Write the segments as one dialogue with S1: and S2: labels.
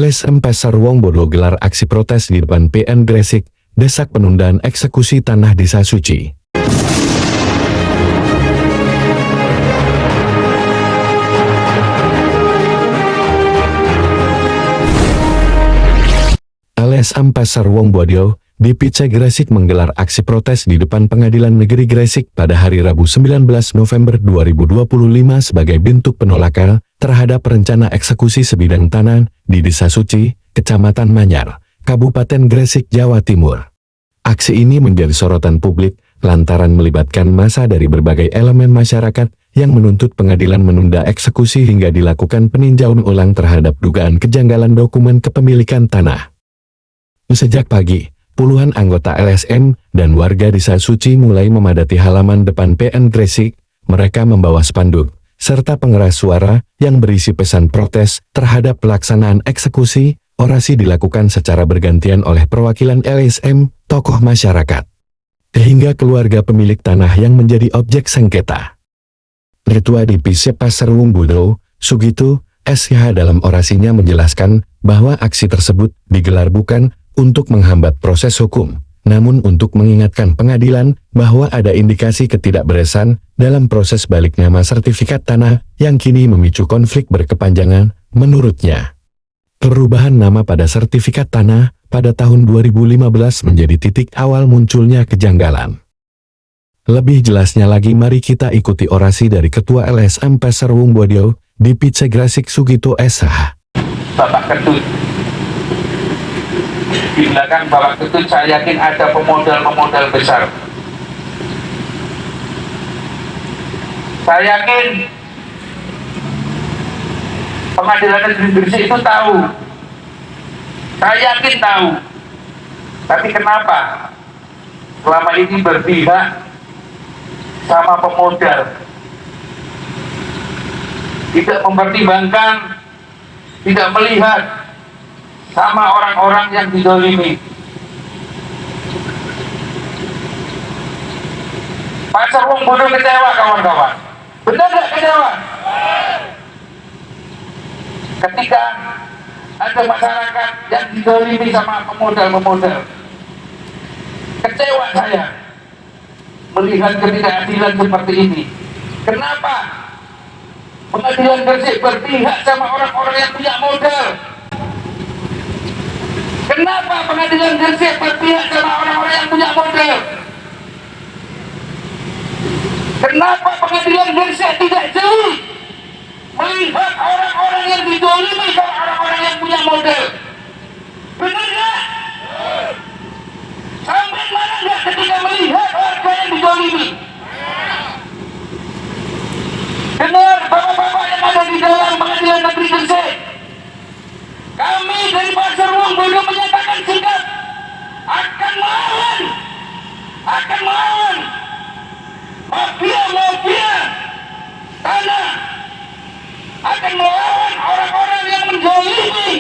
S1: LSM Pasar Wongbodo gelar aksi protes di depan PN Gresik, desak penundaan eksekusi tanah Desa Suci. LSM Pasar Wongbodo, DPC Gresik menggelar aksi protes di depan Pengadilan Negeri Gresik pada hari Rabu 19 November 2025 sebagai bentuk penolakan terhadap rencana eksekusi sebidang tanah di Desa Suci, Kecamatan Manyar, Kabupaten Gresik, Jawa Timur. Aksi ini menjadi sorotan publik lantaran melibatkan massa dari berbagai elemen masyarakat yang menuntut pengadilan menunda eksekusi hingga dilakukan peninjauan ulang terhadap dugaan kejanggalan dokumen kepemilikan tanah. Sejak pagi, puluhan anggota LSM dan warga Desa Suci mulai memadati halaman depan PN Gresik. Mereka membawa spanduk serta pengeras suara yang berisi pesan protes terhadap pelaksanaan eksekusi. Orasi dilakukan secara bergantian oleh perwakilan LSM, tokoh masyarakat, hingga keluarga pemilik tanah yang menjadi objek sengketa. Ketua DPC Pasar Wongbodo, Sugito SH dalam orasinya menjelaskan bahwa aksi tersebut digelar bukan untuk menghambat proses hukum, namun untuk mengingatkan pengadilan bahwa ada indikasi ketidakberesan dalam proses balik nama sertifikat tanah yang kini memicu konflik berkepanjangan. Menurutnya, perubahan nama pada sertifikat tanah pada tahun 2015 menjadi titik awal munculnya kejanggalan. Lebih jelasnya lagi, mari kita ikuti orasi dari Ketua LSM Pasar Wongbodo, DPC Gresik Sugito SH.
S2: Bapak Ketut, di belakang Bapak Ketut saya yakin ada pemodal-pemodal besar. Saya yakin Pengadilan Negeri Gresik itu tahu. Saya yakin tahu. Tapi kenapa selama ini berpihak sama pemodal? Tidak mempertimbangkan, tidak melihat sama orang-orang yang dizalimi. Pasar Wongbodo kecewa, kawan-kawan. Benar nggak kecewa? Ketika ada masyarakat yang dizalimi sama pemodal-pemodal, kecewa saya melihat ketidakadilan seperti ini. Kenapa Pengadilan Gresik berpihak sama orang-orang yang punya modal? Kenapa Pengadilan Gresik berpihak sama orang-orang yang punya modal? Kenapa Pengadilan Gresik tidak jeli melihat orang-orang yang dizalimi sama orang-orang yang punya modal? Benar nggak? Sampai mana nggak ketika melihat warga yang dizalimi? Dengar bapak-bapak yang ada di dalam Pengadilan Negeri Gresik, kami dari Pasar Wongbodo menyatakan sikap akan melawan mafia tanah, akan melawan orang-orang yang menzalimi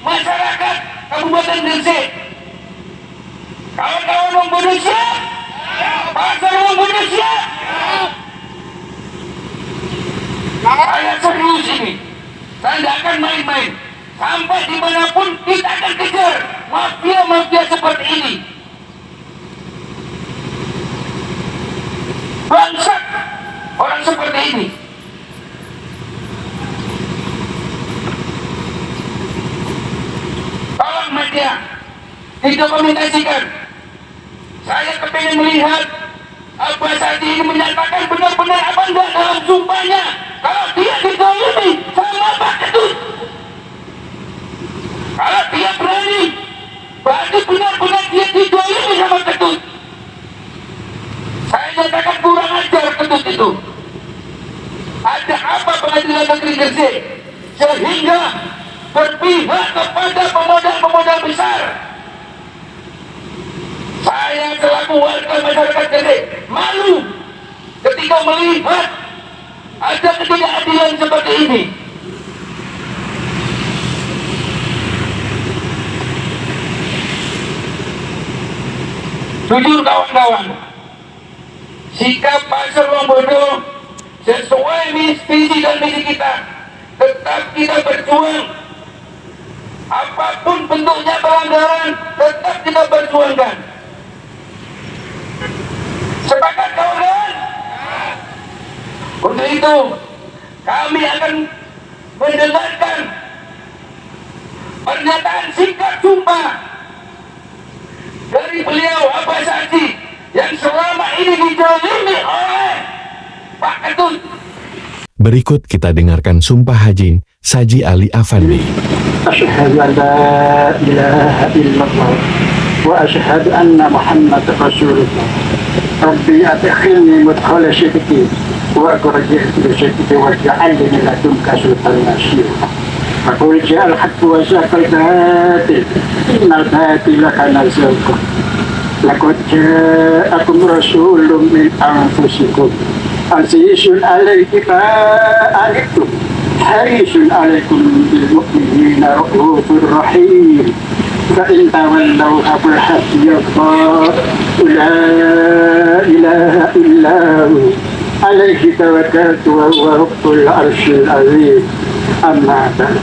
S2: masyarakat Kabupaten Gresik. Kawan-kawan Wongbodo siap? Pasar Wongbodo siap? Saya serius ini. Saya tidak akan main-main. Sampai dimanapun kita akan kejar mafia-mafia seperti ini. Bangsat orang seperti ini. Tolong media didokumentasikan. Saya kepingin melihat Abbas Sadi ini menyatakan benar-benar apa enggak dalam sumpahnya kalau dia dizalimi sama Pak Ketut. Kalau dia berani, berarti benar-benar dia dizalimi sama Ketut. Saya nyatakan kurang ajar Ketut itu. Ada apa Pengadilan Negeri Gresik sehingga berpihak kepada pemodal-pemodal besar? Saya selaku warga masyarakat Gresik malu ketika melihat ada ketidakadilan seperti ini. Jujur kawan-kawan, sikap Pasar Wongbodo sesuai visi dan misi kita. Tetap kita berjuang apapun bentuknya pelanggaran tetap kita perjuangkan. Sepakat kawan-kawan? Untuk itu kami akan mendengarkan pernyataan singkat sumpah dari beliau Abbas Haji yang selama ini dizalimi oleh Pak Ketut.
S1: Berikut kita dengarkan sumpah haji Saji Ali Afandi.
S3: Asyhadu an la ilaha illallah wa asyhadu anna Muhammadar Rasulullah. Rabbi adkhilni mudkhala sidqi wa akhrij bi sidqi waj'alni min ladunka sultanan nasira. Aqul ja'al haqq wa zaqal batil innal batila kana zahuqa. Laqad ja'akum rasulun min anfusikum azizun 'alaihi ma anittum harisun 'alaikum bil mu'minina raufur rahim. فإن تولوا فقل حسبي الله لا إله إلا هو عليه توكلت وهو رب العرش العظيم أما بعد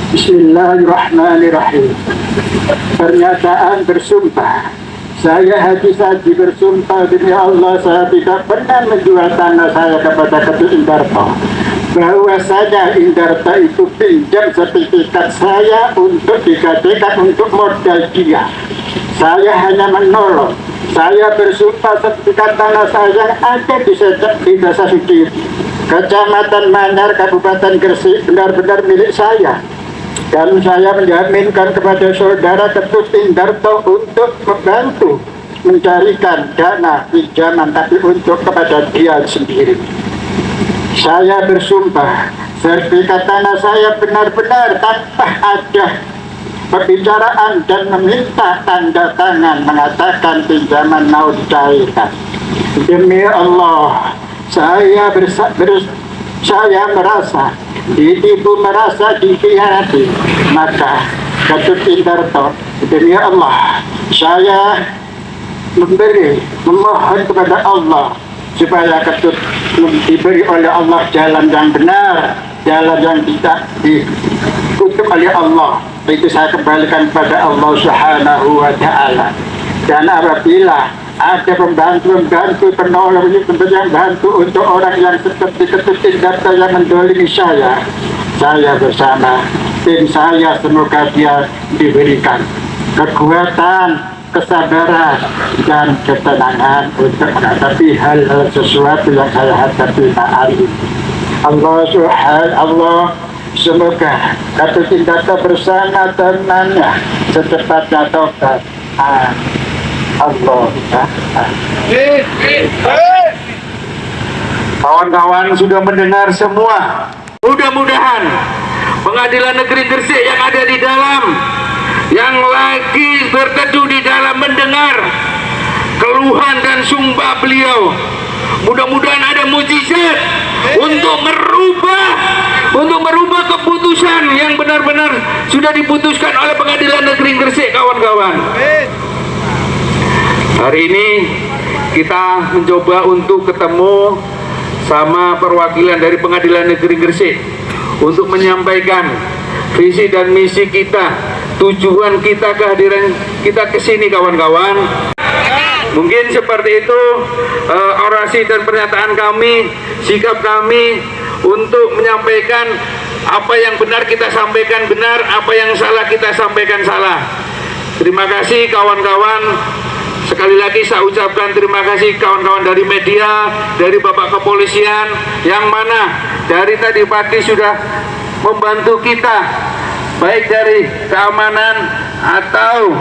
S3: Bismillahirrahmanirrahim. Pernyataan bersumpah. Saya Haji Saji bersumpah demi Allah saya tidak pernah menjual tanah saya kepada Ketut Indarto. Bahwasanya Indarto itu pinjam sertifikat saya untuk dikatakan untuk modal dia. Saya hanya menolong. Saya bersumpah sertifikat tanah saya yang ada di Desa Suci, Kecamatan Manyar, Kabupaten Gresik benar-benar milik saya. Dan saya menjaminkan kepada saudara Ketut Indarto untuk membantu mencarikan dana pinjaman tapi untuk kepada dia sendiri. Saya bersumpah sertifikat tanah saya benar-benar tanpa ada perbicaraan dan meminta tanda tangan mengatakan pinjaman mau dicairkan. Demi Allah, saya merasa ditipu, merasa dikhianati. Maka Ketut Indarto, demi Allah, saya memohon kepada Allah supaya Ketut diberi oleh Allah jalan yang benar, jalan yang tidak dikutuk oleh Allah. Itu saya kembalikan kepada Allah Subhanahu wa Ta'ala. Dan apabila ada pembantu penolong yang bantu untuk orang yang seperti Ketut Indarto yang mendolimi saya bersama tim saya semoga dia diberikan kekuatan, kesabaran dan ketenangan untuk menghadapi hal-hal sesuatu yang saya hadapi hari ini. Allah semoga Ketut Indarto bersama temannya secepatnya tobat. Allah. Kawan-kawan sudah mendengar semua. Mudah-mudahan Pengadilan Negeri Gresik yang ada di dalam, yang lagi berteduh di dalam mendengar keluhan dan sumpah beliau, mudah-mudahan ada mukjizat untuk merubah keputusan yang benar-benar sudah diputuskan oleh Pengadilan Negeri Gresik, kawan-kawan. Hari ini kita mencoba untuk ketemu sama perwakilan dari Pengadilan Negeri Gresik untuk menyampaikan visi dan misi kita, tujuan kita, kehadiran kita ke sini, kawan-kawan. Mungkin seperti itu orasi dan pernyataan kami, sikap kami untuk menyampaikan apa yang benar kita sampaikan benar, apa yang salah kita sampaikan salah. Terima kasih kawan-kawan. Sekali lagi saya ucapkan terima kasih kawan-kawan dari media, dari Bapak Kepolisian, yang mana dari tadi pagi sudah membantu kita, baik dari keamanan atau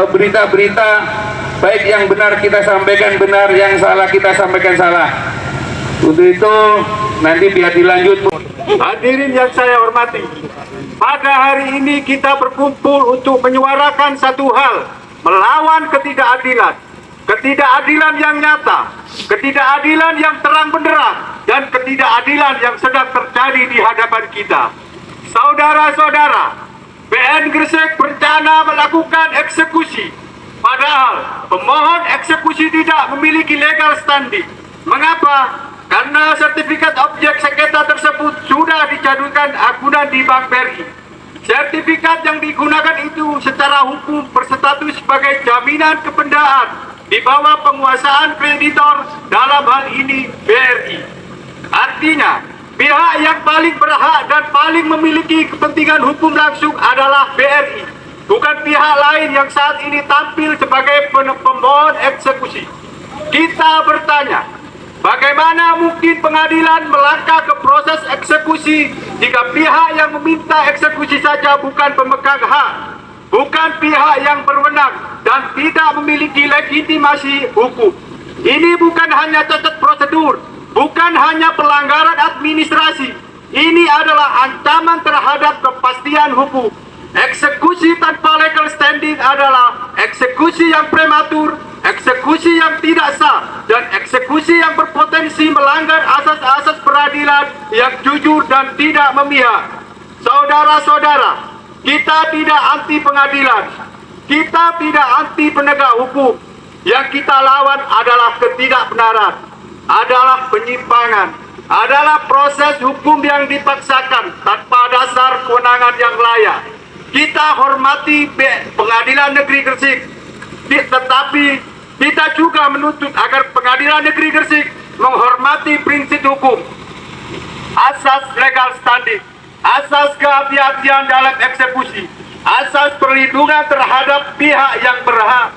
S3: berita-berita, baik yang benar kita sampaikan benar, yang salah kita sampaikan salah. Untuk itu nanti biar dilanjut.
S4: Hadirin yang saya hormati, pada hari ini kita berkumpul untuk menyuarakan satu hal, melawan ketidakadilan yang nyata, ketidakadilan yang terang benderang, dan ketidakadilan yang sedang terjadi di hadapan kita. Saudara-saudara, PN Gresik berencana melakukan eksekusi, padahal pemohon eksekusi tidak memiliki legal standing. Mengapa? Karena sertifikat objek sengketa tersebut sudah dijadikan agunan di Bank BRI. Sertifikat yang digunakan itu secara hukum berstatus sebagai jaminan kependaan di bawah penguasaan kreditor, dalam hal ini BRI. Artinya, pihak yang paling berhak dan paling memiliki kepentingan hukum langsung adalah BRI, bukan pihak lain yang saat ini tampil sebagai pemohon eksekusi. Kita bertanya, bagaimana mungkin pengadilan melangkah ke proses eksekusi jika pihak yang meminta eksekusi saja bukan pemegang hak, bukan pihak yang berwenang dan tidak memiliki legitimasi hukum? Ini bukan hanya cacat prosedur, bukan hanya pelanggaran administrasi. Ini adalah ancaman terhadap kepastian hukum. Eksekusi tanpa legal standing adalah eksekusi yang prematur, eksekusi yang tidak sah, dan eksekusi yang berpotensi melanggar asas-asas peradilan yang jujur dan tidak memihak. Saudara-saudara, kita tidak anti pengadilan, kita tidak anti penegak hukum. Yang kita lawan adalah ketidakbenaran, adalah penyimpangan, adalah proses hukum yang dipaksakan tanpa dasar kewenangan yang layak. Kita hormati Pengadilan Negeri Gresik, tetapi kita juga menuntut agar Pengadilan Negeri Gresik menghormati prinsip hukum, asas legal standing, asas kehati-hatian dalam eksekusi, asas perlindungan terhadap pihak yang berhak,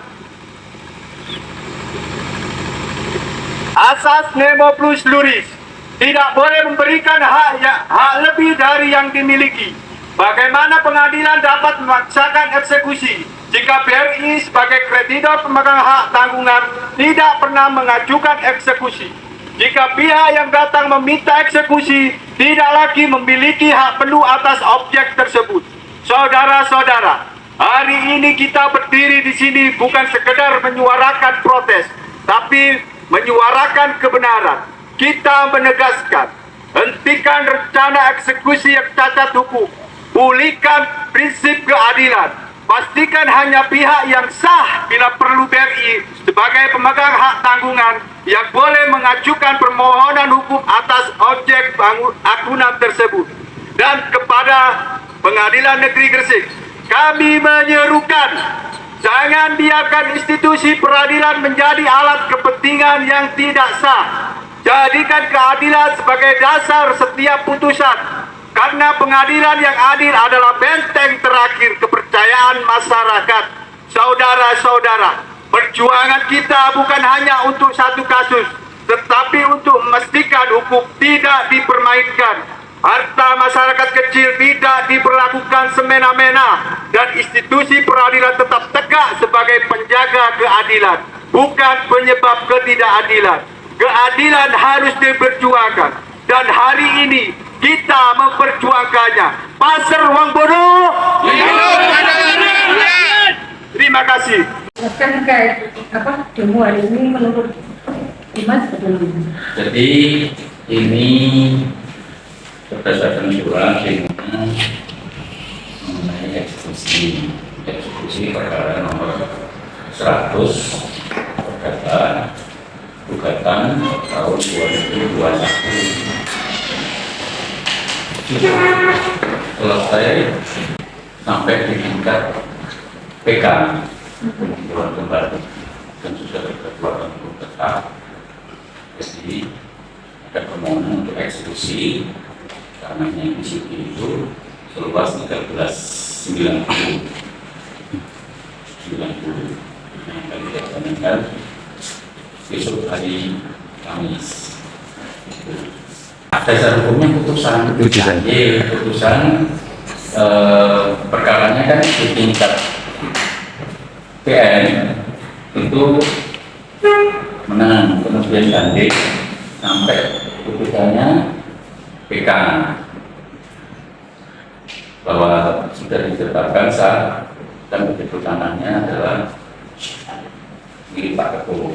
S4: asas nemo plus luris, tidak boleh memberikan hak lebih dari yang dimiliki. Bagaimana pengadilan dapat memaksakan eksekusi jika BRI sebagai kreditor pemegang hak tanggungan tidak pernah mengajukan eksekusi? Jika pihak yang datang meminta eksekusi tidak lagi memiliki hak penuh atas objek tersebut. Saudara-saudara, hari ini kita berdiri di sini bukan sekedar menyuarakan protes, tapi menyuarakan kebenaran. Kita menegaskan, hentikan rencana eksekusi yang cacat hukum. Pulihkan prinsip keadilan. Pastikan hanya pihak yang sah bila perlu BRI sebagai pemegang hak tanggungan yang boleh mengajukan permohonan hukum atas objek akunan tersebut. Dan kepada Pengadilan Negeri Gresik, kami menyerukan, jangan biarkan institusi peradilan menjadi alat kepentingan yang tidak sah. Jadikan keadilan sebagai dasar setiap putusan. Karena pengadilan yang adil adalah benteng terakhir kepercayaan masyarakat. Saudara-saudara, perjuangan kita bukan hanya untuk satu kasus, tetapi untuk memastikan hukum tidak dipermainkan, harta masyarakat kecil tidak diperlakukan semena-mena, dan institusi peradilan tetap tegak sebagai penjaga keadilan, bukan penyebab ketidakadilan. Keadilan harus diperjuangkan, dan hari ini kita memperjuangkannya. Pasar uang bodoh. Terima kasih.
S5: Terkait demo hari ini menurut Iman sebelumnya.
S6: Jadi ini berdasarkan surat demo mengenai eksekusi perkara nomor 100 gugatan tahun 2021. Selesai sampai di tingkat PK Dewan Kembali dan sudah berkeluaran tetap. Jadi ada permohonan untuk eksekusi karena yang di sini itu seluas 1390 yang akan dilaksanakan besok hari Kamis. Dasar hukumnya putusan perkaranya kan di tingkat PN itu menang, kemudian banding sampai putusannya PK bahwa sudah ditetapkan sah dan keputusannya adalah milik Pak Ketua.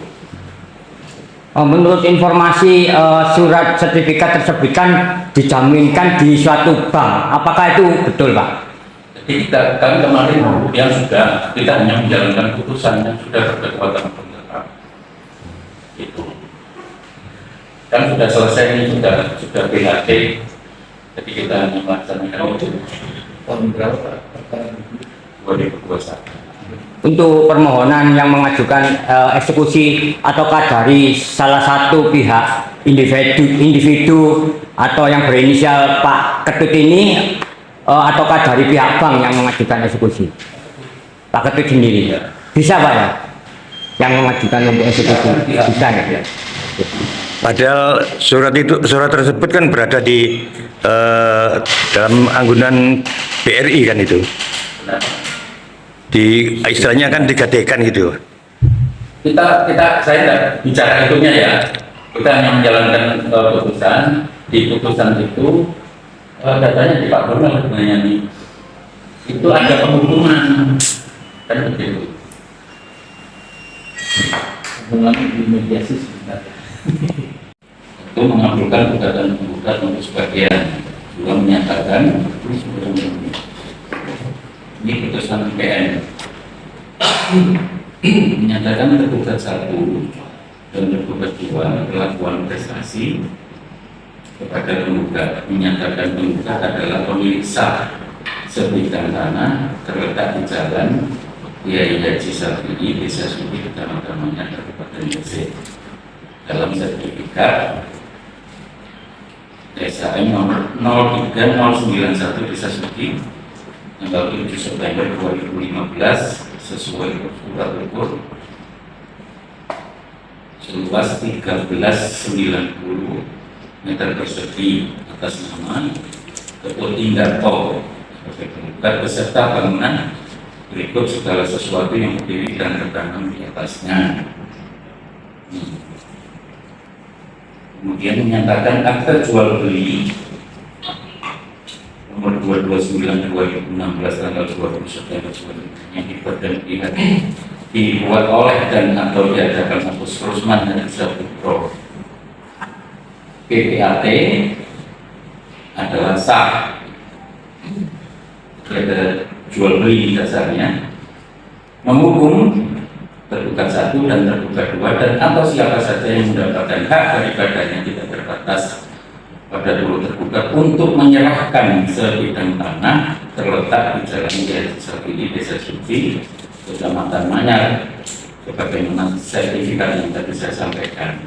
S7: Menurut informasi surat sertifikat tersebut kan dijaminkan di suatu bank. Apakah itu betul, Pak?
S6: Jadi kami kemarin yang sudah, kita hanya menjalankan putusan yang sudah berkekuatan tetap. Itu kan sudah selesai, sudah BHT. Jadi kita hanya melaksanakan itu. tahun berapa Pak? 2021.
S7: Untuk permohonan yang mengajukan eksekusi ataukah dari salah satu pihak individu atau yang berinisial Pak Ketut ini ataukah dari pihak bank yang mengajukan eksekusi? Pak Ketut sendiri bisa Pak ya yang mengajukan untuk eksekusi bisa ya?
S8: Padahal surat tersebut kan berada di dalam anggunan BRI kan itu. Di istilahnya kan digadekan gitu.
S6: Saya tidak bicara itunya ya. Kita hanya menjalankan putusan. Di putusan itu datanya di Pak Donald sebenarnya nih. Itu ada penghukuman kan begitu. Mengalami di mediasi sebenarnya. Itu mengabulkan gugatan penggugat untuk sebagian juga menyatakan ini putusan PN menyatakan tergugat 1 dan tergugat 2 melakukan prestasi kepada penggugat, menyatakan penggugat adalah pemilik sah sebidang tanah terletak di jalan Kiai Haji Safi'i, Desa Suci, Kecamatan Manyar, Kabupaten Gresik. Dalam sertifikat SHM nomor 03091 Desa Suci tanggal 7 September 2015 sesuai surat ukur seluas 1390 meter persegi atas nama Ketut Indarto sebagai penggugat beserta bangunan berikut segala sesuatu yang berdiri dan tertanam di atasnya. Kemudian menyatakan akte jual beli nomor 229/2016 tanggal 20 September 2000 yang dibuat dan dibuat oleh dan atau diadakan Agus Rusman dan Zabutro PPAT adalah sah. Ada jual beli dasarnya, menghukum tergugat 1 dan tergugat 2 dan atau siapa saja yang mendapatkan hak daripadanya tidak terbatas pada dulu tergugat untuk menyerahkan sebidang tanah terletak di Jalan Kiai Safi'i, Desa Suci, Kecamatan Manyar, sebagaimana sertifikat yang tadi saya sampaikan.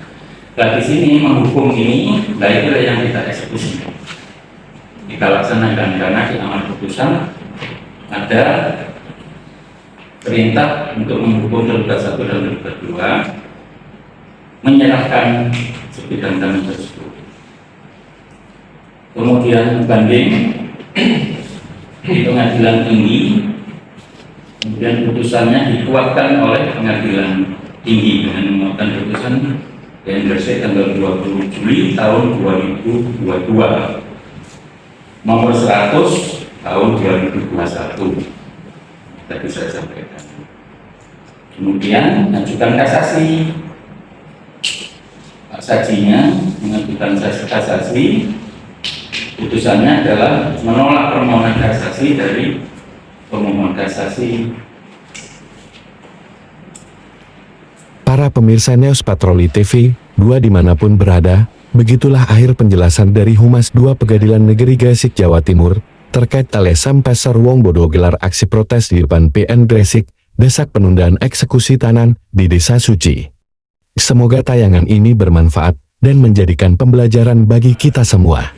S6: Nah di sini menghukum ini, nah itulah yang kita eksekusi. Kita laksanakan karena di amal putusan ada perintah untuk menghukum tergugat 1 dan tergugat 2 menyerahkan sebidang tanah tersebut. Kemudian banding di pengadilan tinggi, kemudian putusannya dikuatkan oleh pengadilan tinggi dengan menguatkan putusan PN Gresik tanggal 20 Juli tahun 2022 nomor 100 tahun 2021 tadi saya sampaikan. Kemudian ajukan kasasi, Pak Sajinya mengajukan kasasi. Putusannya adalah menolak permohonan kasasi dari pemohon kasasi.
S1: Para pemirsa News Patroli TV, 2 dimanapun berada, begitulah akhir penjelasan dari Humas 2 Pengadilan Negeri Gresik, Jawa Timur, terkait LSM Pasar Wong Bodo gelar aksi protes di depan PN Gresik, desak penundaan eksekusi tanah di Desa Suci. Semoga tayangan ini bermanfaat dan menjadikan pembelajaran bagi kita semua.